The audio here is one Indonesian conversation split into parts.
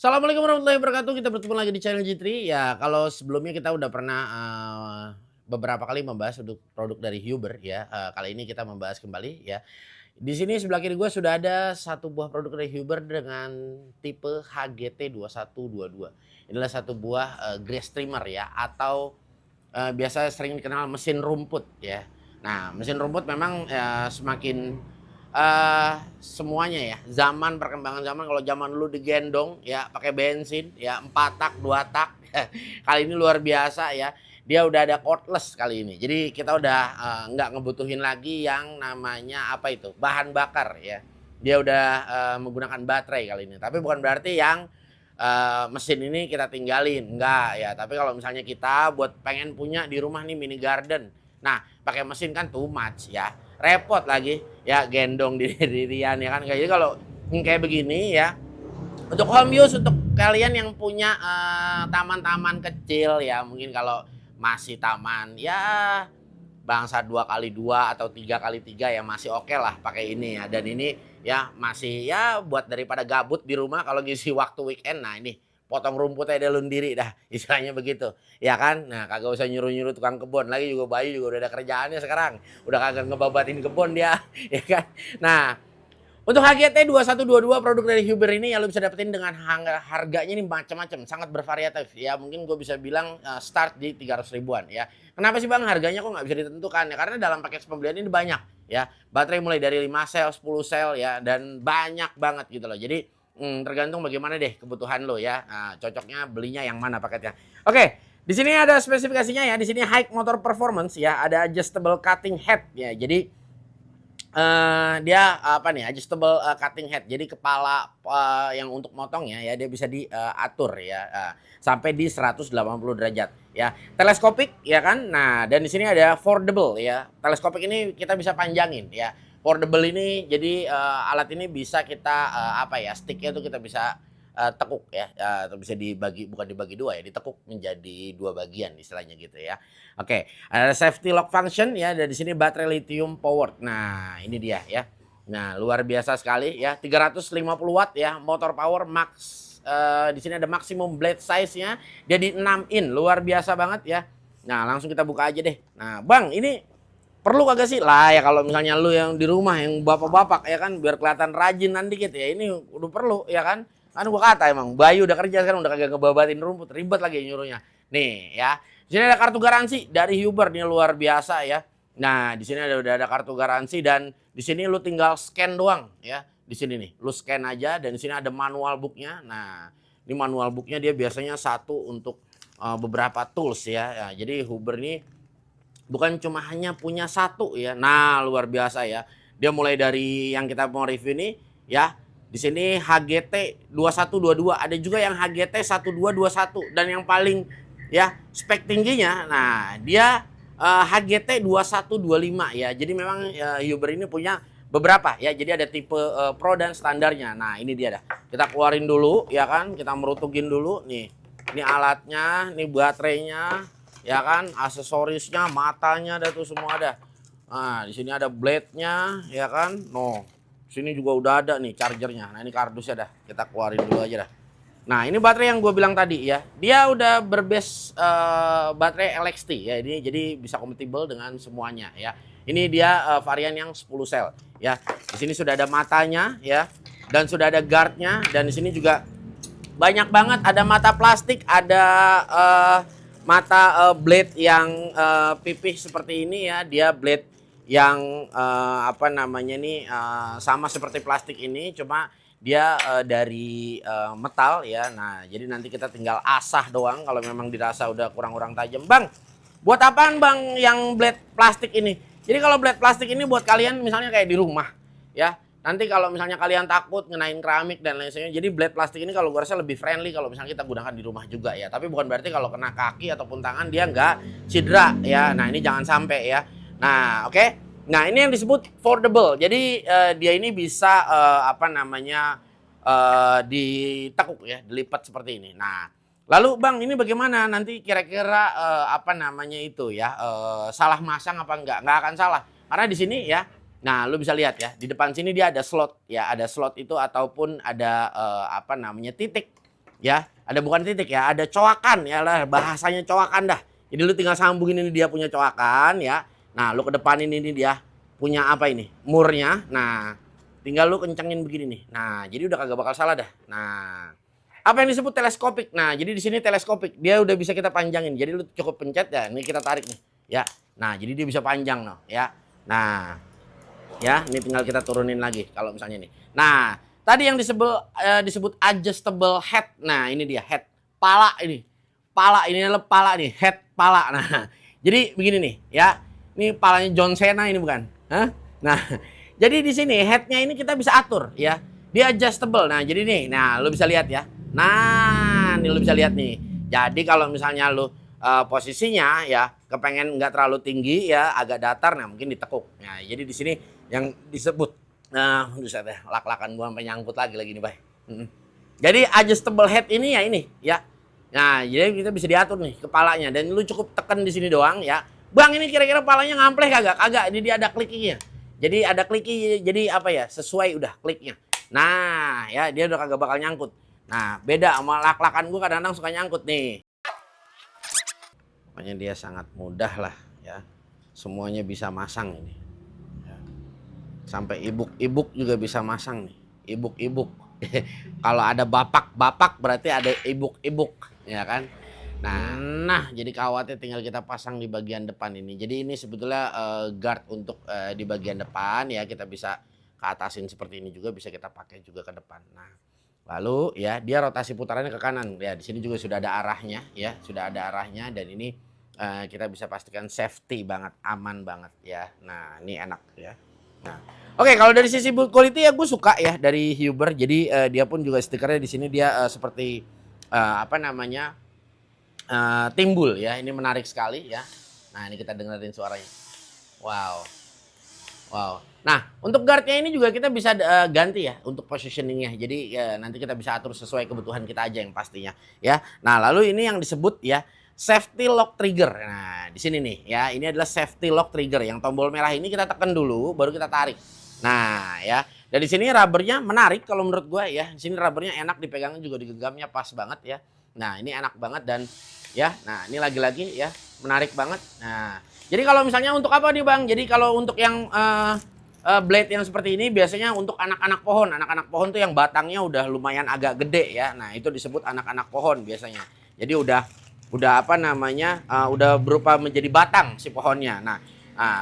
Assalamualaikum warahmatullahi wabarakatuh. Kita bertemu lagi di channel Jitri. Ya, kalau sebelumnya kita udah pernah beberapa kali membahas produk dari Huber ya. Kali ini kita membahas kembali ya. Di sini sebelah kiri gue sudah ada satu buah produk dari Huber dengan tipe HGT 2122. Inilah satu buah grass trimmer ya, atau biasa sering dikenal mesin rumput ya. Nah, mesin rumput memang semakin semuanya ya, perkembangan zaman, kalau zaman dulu digendong ya pakai bensin ya, 4 tak, 2 tak. Kali ini luar biasa ya. Dia udah ada cordless kali ini. Jadi kita udah nggak ngebutuhin lagi yang namanya apa itu, bahan bakar ya. Dia udah menggunakan baterai kali ini. Tapi bukan berarti yang mesin ini kita tinggalin, enggak ya. Tapi kalau misalnya kita buat pengen punya di rumah nih mini garden, nah pakai mesin kan too much ya, repot lagi ya, gendong diri-dirian ya kan. Jadi kalau kayak begini ya, untuk home use, untuk kalian yang punya taman-taman kecil ya, mungkin kalau masih taman ya bangsa 2x2 atau 3x3 ya masih oke lah pakai ini ya. Dan ini ya masih ya buat daripada gabut di rumah kalau ngisi waktu weekend. Nah ini potong rumputnya dia sendiri dah, istilahnya begitu ya kan. Nah kagak usah nyuruh-nyuruh tukang kebun lagi, juga Bayu juga udah ada kerjaannya sekarang, udah kagak ngebabatin kebun dia ya kan. Nah, untuk HGT 2122 produk dari Huber ini ya, lo bisa dapetin dengan harganya ini macam-macam, sangat bervariatif ya. Mungkin gue bisa bilang start di 300 ribuan ya. Kenapa sih bang harganya kok nggak bisa ditentukan ya? Karena dalam paket pembelian ini banyak ya. Baterai mulai dari 5 sel, 10 sel ya, dan banyak banget gitu loh. Jadi tergantung bagaimana deh kebutuhan lo ya. Nah, cocoknya belinya yang mana paketnya. Oke, di sini ada spesifikasinya ya. Di sini high motor performance ya, ada adjustable cutting head ya. Jadi dia apa nih, adjustable cutting head. Jadi kepala yang untuk motongnya ya dia bisa diatur ya sampai di 180 derajat ya. Teleskopik ya kan. Nah, dan di sini ada foldable ya. Teleskopik ini kita bisa panjangin ya. Foldable ini jadi alat ini bisa kita apa ya, sticknya tuh kita bisa tekuk ya, atau bisa dibagi, bukan dibagi dua ya, ditekuk menjadi dua bagian istilahnya gitu ya. Oke, ada safety lock function ya, dan di sini baterai lithium powered. Nah, ini dia ya. Nah, luar biasa sekali ya, 350 watt ya, motor power max. Di sini ada maksimum blade size-nya, dia di 6 in, luar biasa banget ya. Nah, langsung kita buka aja deh. Nah, Bang, ini perlu kagak sih? Lah ya kalau misalnya lu yang di rumah yang bapak-bapak ya kan, biar kelihatan rajin nanti gitu ya, ini udah perlu ya kan. Kan gua kata emang Bayu udah kerja sekarang, udah kagak ngebabatin rumput, ribet lagi nyuruhnya. Nih ya. Di sini ada kartu garansi dari Huber nih, luar biasa ya. Nah, di sini udah ada kartu garansi, dan di sini lu tinggal scan doang ya. Di sini nih, lu scan aja, dan di sini ada manual booknya. Nah, ini manual booknya dia biasanya satu untuk beberapa tools ya. Ya. Jadi Huber ini bukan cuma hanya punya satu ya. Nah, luar biasa ya. Dia mulai dari yang kita mau review ini ya. Di sini HGT 2122, ada juga yang HGT 1221, dan yang paling ya spek tingginya, nah dia HGT 2125 ya. Jadi memang Huber ini punya beberapa ya. Jadi ada tipe Pro dan standarnya. Nah, ini dia dah. Kita keluarin dulu ya kan, kita merutukin dulu nih. Ini alatnya, ini baterainya ya kan, aksesorisnya, matanya ada tuh, semua ada. Nah, di sini ada blade-nya ya kan. No. Sini juga udah ada nih chargernya. Nah, ini kardusnya dah. Kita keluarin dulu aja dah. Nah, ini baterai yang gue bilang tadi ya. Dia udah berbase baterai LXT ya. Ini jadi bisa kompatibel dengan semuanya ya. Ini dia varian yang 10 sel ya. Di sini sudah ada matanya ya, dan sudah ada guardnya, dan di sini juga banyak banget, ada mata plastik, ada mata blade yang pipih seperti ini ya. Dia blade yang apa namanya nih, sama seperti plastik ini, cuma dia dari metal ya. Nah, jadi nanti kita tinggal asah doang kalau memang dirasa udah kurang-kurang tajam. Bang, buat apaan bang yang blade plastik ini? Jadi kalau blade plastik ini buat kalian misalnya kayak di rumah ya. Nanti kalau misalnya kalian takut ngenain keramik dan lain sebagainya, jadi blade plastik ini kalau gue rasa lebih friendly kalau misalnya kita gunakan di rumah juga ya. Tapi bukan berarti kalau kena kaki ataupun tangan dia nggak cedera ya. Nah, ini jangan sampai ya. Nah, oke. Nah, ini yang disebut foldable. Jadi dia ini bisa apa namanya, ditekuk ya, dilipat seperti ini. Nah, lalu Bang, ini bagaimana nanti kira-kira apa namanya itu ya, salah masang apa enggak? Enggak akan salah. Karena di sini ya, nah lu bisa lihat ya, di depan sini dia ada slot ya, ada slot itu ataupun ada apa namanya, titik ya. Ada bukan titik ya, ada coakan ya lah, bahasanya coakan dah. Jadi lu tinggal sambungin ini dia punya coakan ya. Nah, lu ke depan ini dia punya apa ini? Murnya. Nah, tinggal lu kencengin begini nih. Nah, jadi udah kagak bakal salah dah. Nah, apa yang disebut teleskopik? Nah, jadi di sini teleskopik. Dia udah bisa kita panjangin. Jadi lu cukup pencet ya. Ini kita tarik nih, ya. Nah, jadi dia bisa panjang noh, ya. Nah, ya, ini tinggal kita turunin lagi kalau misalnya nih. Nah, tadi yang disebut adjustable head. Nah, ini dia head. Pala ini. Pala ini adalah pala nih, head pala. Nah, jadi begini nih, ya. Ini palanya John Cena ini bukan? Hah? Nah, jadi di sini headnya ini kita bisa atur ya. Dia adjustable. Nah, jadi nih, nah lu bisa lihat ya. Nah, ini lu bisa lihat nih. Jadi kalau misalnya lu posisinya ya kepengen nggak terlalu tinggi ya, agak datar, nah mungkin ditekuk. Nah, jadi di sini yang disebut buset ya, lak-lakan gua sampai nyangkut lagi nih, Bay. Jadi adjustable head ini ya ini ya. Nah, jadi kita bisa diatur nih kepalanya dan lu cukup tekan di sini doang ya. Bang, ini kira-kira kepalanya ngampleh kagak? Kagak, ini dia ada kliknya. Jadi ada kliknya, jadi apa ya? Sesuai udah kliknya. Nah, ya dia udah kagak bakal nyangkut. Nah, beda sama lak-lakan gua kadang-kadang suka nyangkut nih. Pokoknya dia sangat mudah lah ya. Semuanya bisa masang ini. Ya. Sampai ibuk-ibuk juga bisa masang nih. Ibuk-ibuk. Kalau ada bapak-bapak berarti ada ibuk-ibuk, ya kan? Nah, jadi kawatnya tinggal kita pasang di bagian depan ini. Jadi ini sebetulnya guard untuk di bagian depan ya, kita bisa keatasin seperti ini juga, bisa kita pakai juga ke depan. Nah, lalu ya dia rotasi putarannya ke kanan. Ya, di sini juga sudah ada arahnya ya, sudah ada arahnya dan ini kita bisa pastikan safety banget, aman banget ya. Nah, ini enak ya. Nah, oke, kalau dari sisi build quality ya gue suka ya dari Huber. Jadi dia pun juga stikernya di sini dia seperti apa namanya timbul ya. Ini menarik sekali ya. Nah, ini kita dengerin suaranya. Wow, wow. Nah, untuk guardnya ini juga kita bisa ganti ya untuk positioningnya. Jadi nanti kita bisa atur sesuai kebutuhan kita aja yang pastinya ya. Nah, lalu ini yang disebut ya safety lock trigger. Nah, di sini nih ya, ini adalah safety lock trigger. Yang tombol merah ini kita tekan dulu, baru kita tarik. Nah, ya. Dan di sini rubbernya menarik kalau menurut gue ya. Di sini rubbernya enak dipegangnya juga digenggamnya pas banget ya. Nah, ini enak banget dan ya. Nah, ini lagi-lagi ya menarik banget. Nah, jadi kalau misalnya untuk apa nih Bang? Jadi kalau untuk yang blade yang seperti ini biasanya untuk anak-anak pohon. Anak-anak pohon tuh yang batangnya udah lumayan agak gede ya. Nah, itu disebut anak-anak pohon biasanya. Jadi udah apa namanya udah berupa menjadi batang si pohonnya. Nah,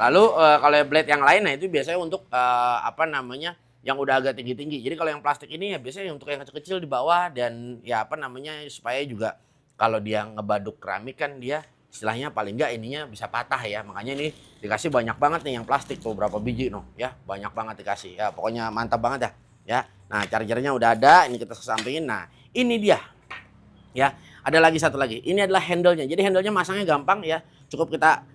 lalu kalau blade yang lain nah itu biasanya untuk apa namanya yang udah agak tinggi-tinggi. Jadi kalau yang plastik ini ya biasanya untuk yang kecil-kecil di bawah dan ya apa namanya supaya juga kalau dia ngebaduk keramik kan dia istilahnya paling enggak ininya bisa patah ya. Makanya ini dikasih banyak banget nih yang plastik tuh berapa biji noh ya, banyak banget dikasih. Ya pokoknya mantap banget dah ya. Nah, chargernya udah ada, ini kita kesampingin. Nah, ini dia. Ya, ada lagi satu lagi. Ini adalah handle-nya. Jadi handle-nya masangnya gampang ya. Cukup kita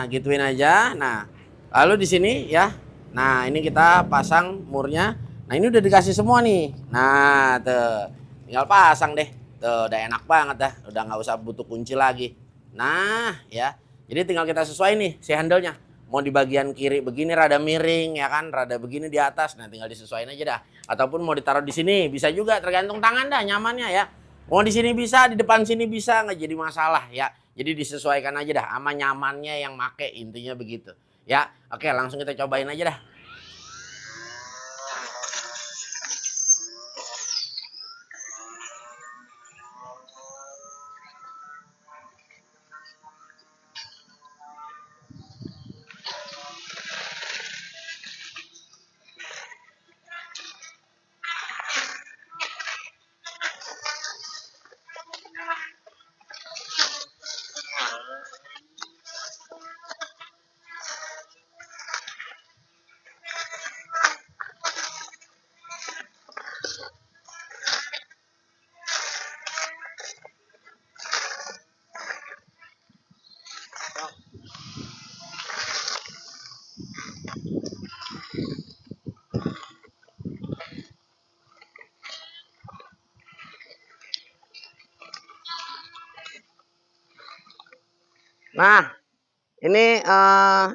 gituin aja. Nah, lalu di sini ya. Nah, ini kita pasang murnya. Nah, ini udah dikasih semua nih. Nah, tuh. Tinggal pasang deh. Tuh, udah enak banget dah. Udah nggak usah butuh kunci lagi. Nah, ya. Jadi tinggal kita sesuai nih si handle-nya. Mau di bagian kiri begini rada miring ya kan, rada begini di atas. Nah, tinggal disesuaiin aja dah. Ataupun mau ditaruh di sini bisa juga tergantung tangan dah nyamannya ya. Mau di sini bisa, di depan sini bisa, nggak jadi masalah ya. Jadi disesuaikan aja dah sama nyamannya yang make, intinya begitu. Ya, oke langsung kita cobain aja dah. Nah, Ini,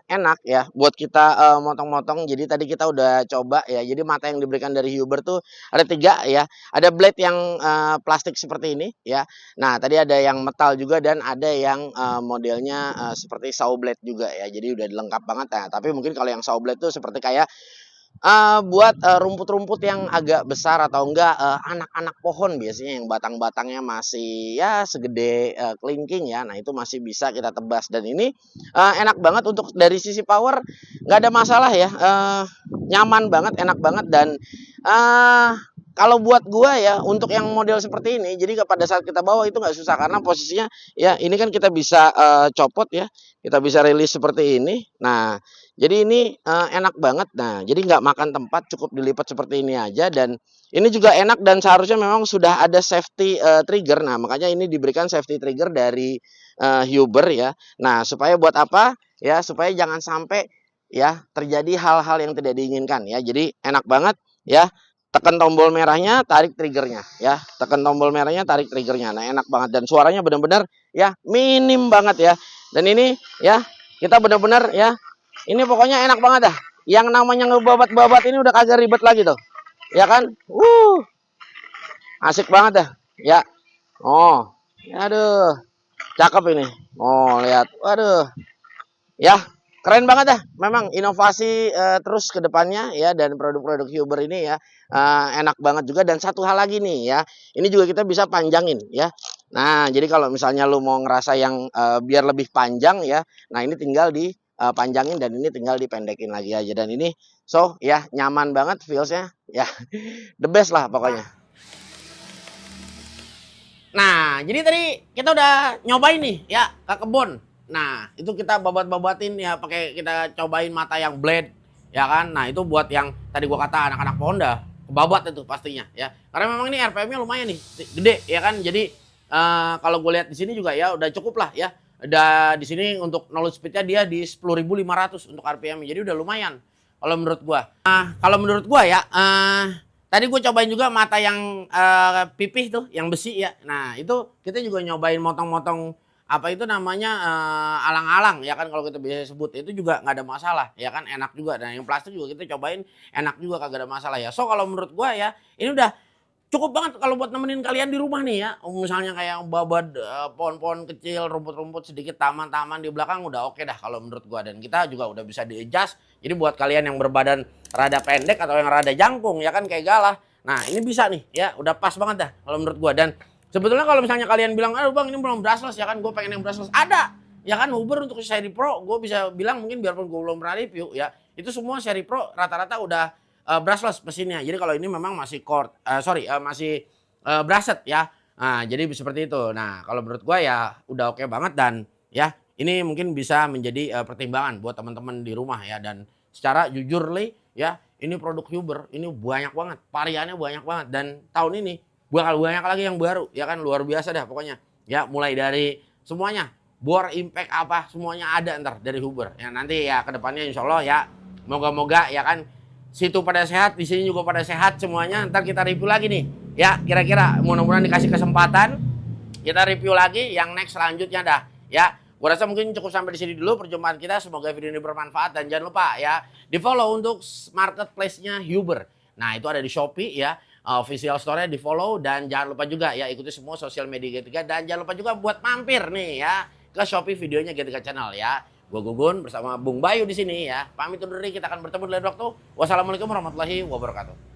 enak ya buat kita, motong-motong. Jadi tadi kita udah coba ya, jadi mata yang diberikan dari Huber tuh ada 3 ya. Ada blade yang, plastik seperti ini ya. Nah tadi ada yang metal juga dan ada yang, modelnya, seperti saw blade juga ya. Jadi udah lengkap banget. Nah tapi mungkin kalau yang saw blade tuh seperti kayak buat, rumput-rumput yang agak besar atau enggak, anak-anak pohon biasanya yang batang-batangnya masih ya segede, kelingking ya. Nah itu masih bisa kita tebas dan ini, enak banget untuk dari sisi power nggak ada masalah ya, nyaman banget, enak banget dan, eee, kalau buat gua ya untuk yang model seperti ini, jadi pada saat kita bawa itu nggak susah karena posisinya ya ini kan kita bisa, copot ya, kita bisa rilis seperti ini. Nah jadi ini, enak banget. Nah, jadi nggak makan tempat, cukup dilipat seperti ini aja dan ini juga enak dan seharusnya memang sudah ada safety, trigger. Nah, makanya ini diberikan safety trigger dari, Huber ya. Nah, supaya buat apa? Ya, supaya jangan sampai ya terjadi hal-hal yang tidak diinginkan ya. Jadi enak banget ya, tekan tombol merahnya, tarik triggernya ya. Tekan tombol merahnya, tarik triggernya. Nah, enak banget dan suaranya benar-benar ya minim banget ya. Dan ini ya, kita benar-benar ya ini pokoknya enak banget dah. Yang namanya ngebabat-babat ini udah kagak ribet lagi tuh. Ya kan? Asik banget dah. Ya. Oh. Aduh. Cakep ini. Oh, lihat. Waduh. Ya, keren banget dah. Memang inovasi terus ke depannya ya dan produk-produk Huber ini ya enak banget juga dan satu hal lagi nih ya. Ini juga kita bisa panjangin ya. Nah, jadi kalau misalnya lu mau ngerasa yang biar lebih panjang ya. Nah, ini tinggal di panjangin dan ini tinggal dipendekin lagi aja dan ini so ya nyaman banget feelsnya ya the best lah pokoknya. Nah, jadi tadi kita udah nyobain nih ya ke kebun. Nah, itu kita babat-babatin ya pakai kita cobain mata yang blade ya kan. Nah, itu buat yang tadi gua kata anak-anak pohon dah kebabat itu pastinya ya. Karena memang ini RPM-nya lumayan nih, gede ya kan. Jadi kalau gue lihat di sini juga ya udah cukup lah ya. Udah di sini untuk knowledge speed-nya dia di 10.500 untuk RPM-nya. Jadi udah lumayan kalau menurut gua. Nah, kalau menurut gua ya tadi gue cobain juga mata yang pipih tuh, yang besi ya. Nah itu kita juga nyobain motong-motong apa itu namanya alang-alang ya kan kalau kita biasa sebut itu juga nggak ada masalah ya kan enak juga. Dan yang plastik juga kita cobain enak juga kagak ada masalah ya. So kalau menurut gue ya ini udah cukup banget kalau buat nemenin kalian di rumah nih ya. Misalnya kayak babad pohon-pohon kecil, rumput-rumput sedikit, taman-taman di belakang udah oke dah kalau menurut gua. Dan kita juga udah bisa di-adjust. Jadi buat kalian yang berbadan rada pendek atau yang rada jangkung ya kan kayak galah. Nah, ini bisa nih ya, udah pas banget dah kalau menurut gua. Dan sebetulnya kalau misalnya kalian bilang, "Aduh Bang, ini belum brushless ya kan, gua pengen yang brushless." Ada. Ya kan Uber untuk seri Pro, gue bisa bilang mungkin biarpun gue belum pernah review ya, itu semua seri Pro rata-rata udah brushless mesinnya. Jadi kalau ini memang masih masih brushed ya. Nah, jadi seperti itu. Nah, kalau menurut gua ya udah oke banget dan ya ini mungkin bisa menjadi pertimbangan buat teman-teman di rumah ya dan secara jujur li ya ini produk Huber ini banyak banget, variannya banyak banget dan tahun ini bakal banyak lagi yang baru ya kan luar biasa dah pokoknya. Ya mulai dari semuanya bore impact apa semuanya ada ntar dari Huber. Ya nanti ya kedepannya insya Allah ya moga-moga ya kan situ pada sehat, di sini juga pada sehat semuanya. Ntar kita review lagi nih. Ya, kira-kira mudah-mudahan dikasih kesempatan kita review lagi yang next selanjutnya dah. Ya, gua rasa mungkin cukup sampai di sini dulu perjumpaan kita. Semoga video ini bermanfaat dan jangan lupa ya di-follow untuk marketplace-nya Huber. Nah, itu ada di Shopee ya. Official store-nya di-follow dan jangan lupa juga ya ikuti semua sosial media G3 dan jangan lupa juga buat mampir nih ya ke Shopee videonya G3 Channel ya. Gua Gugun bersama Bung Bayu di sini ya. Pamit undur diri, kita akan bertemu di lain waktu. Wassalamualaikum warahmatullahi wabarakatuh.